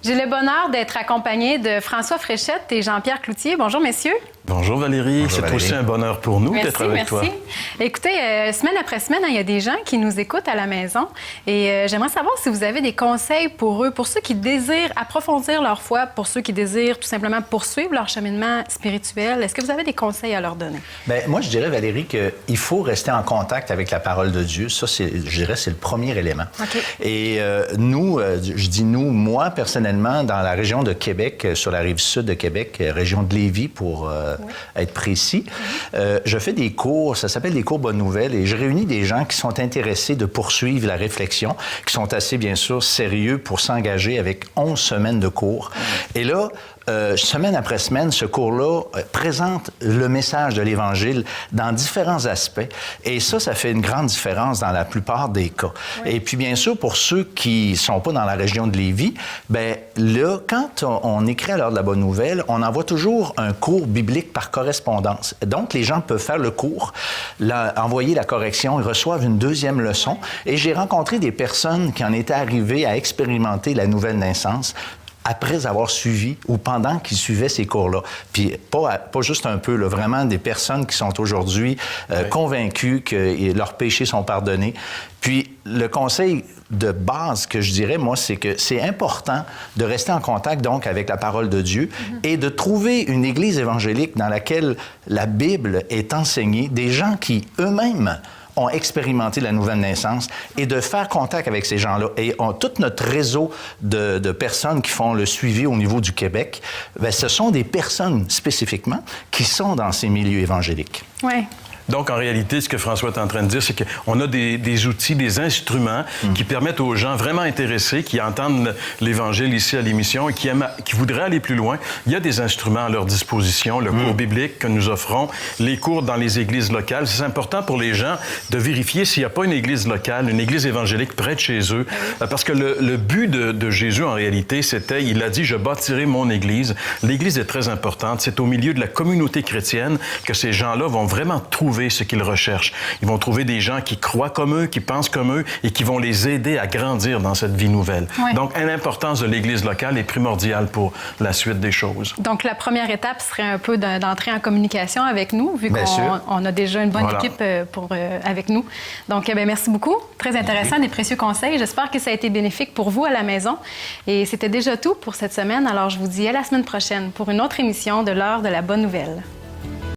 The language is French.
J'ai le bonheur d'être accompagnée de François Fréchette et Jean-Pierre Cloutier. Bonjour, messieurs. Bonjour Valérie, c'est aussi un bonheur pour nous d'être avec toi. Écoutez, semaine après semaine, il y a des gens qui nous écoutent à la maison et j'aimerais savoir si vous avez des conseils pour eux, pour ceux qui désirent approfondir leur foi, pour ceux qui désirent tout simplement poursuivre leur cheminement spirituel. Est-ce que vous avez des conseils à leur donner? Bien, moi, je dirais, Valérie, qu'il faut rester en contact avec la parole de Dieu. Ça, je dirais, c'est le premier élément. Okay. Et nous, je dis nous, moi, personnellement, dans la région de Québec, sur la rive sud de Québec, région de Lévis, pour être précis. Je fais des cours, ça s'appelle des cours Bonne Nouvelle, et je réunis des gens qui sont intéressés de poursuivre la réflexion, qui sont assez, bien sûr, sérieux pour s'engager avec 11 semaines de cours. Et là, semaine après semaine, ce cours-là présente le message de l'Évangile dans différents aspects. Et ça fait une grande différence dans la plupart des cas. Oui. Et puis, bien sûr, pour ceux qui ne sont pas dans la région de Lévis, bien là, quand on écrit à l'heure de la Bonne Nouvelle, on envoie toujours un cours biblique par correspondance. Donc, les gens peuvent faire le cours, envoyer la correction, ils reçoivent une deuxième leçon. Et j'ai rencontré des personnes qui en étaient arrivées à expérimenter la nouvelle naissance après avoir suivi ou pendant qu'ils suivaient ces cours-là. Puis pas juste un peu, là, vraiment des personnes qui sont aujourd'hui convaincues que leurs péchés sont pardonnés. Puis le conseil de base que je dirais, moi, c'est que c'est important de rester en contact, donc, avec la parole de Dieu et de trouver une église évangélique dans laquelle la Bible est enseignée, des gens qui, eux-mêmes, ont expérimenté la nouvelle naissance et de faire contact avec ces gens-là. Et tout notre réseau de personnes qui font le suivi au niveau du Québec, bien, ce sont des personnes spécifiquement qui sont dans ces milieux évangéliques. Oui. Donc, en réalité, ce que François est en train de dire, c'est qu'on a des outils, des instruments qui permettent aux gens vraiment intéressés, qui entendent l'Évangile ici à l'émission et qui voudraient aller plus loin. Il y a des instruments à leur disposition, le cours biblique que nous offrons, les cours dans les églises locales. C'est important pour les gens de vérifier s'il n'y a pas une église locale, une église évangélique près de chez eux. Parce que le but de Jésus, en réalité, c'était, il a dit, je bâtirai mon église. L'église est très importante. C'est au milieu de la communauté chrétienne que ces gens-là vont vraiment trouver ce qu'ils recherchent. Ils vont trouver des gens qui croient comme eux, qui pensent comme eux et qui vont les aider à grandir dans cette vie nouvelle. Oui. Donc, l'importance de l'Église locale est primordiale pour la suite des choses. Donc, la première étape serait un peu d'entrer en communication avec nous, vu qu'on a déjà une bonne équipe avec nous. Donc, merci beaucoup. Très intéressant, des précieux conseils. J'espère que ça a été bénéfique pour vous à la maison. Et c'était déjà tout pour cette semaine. Alors, je vous dis à la semaine prochaine pour une autre émission de l'heure de la Bonne Nouvelle.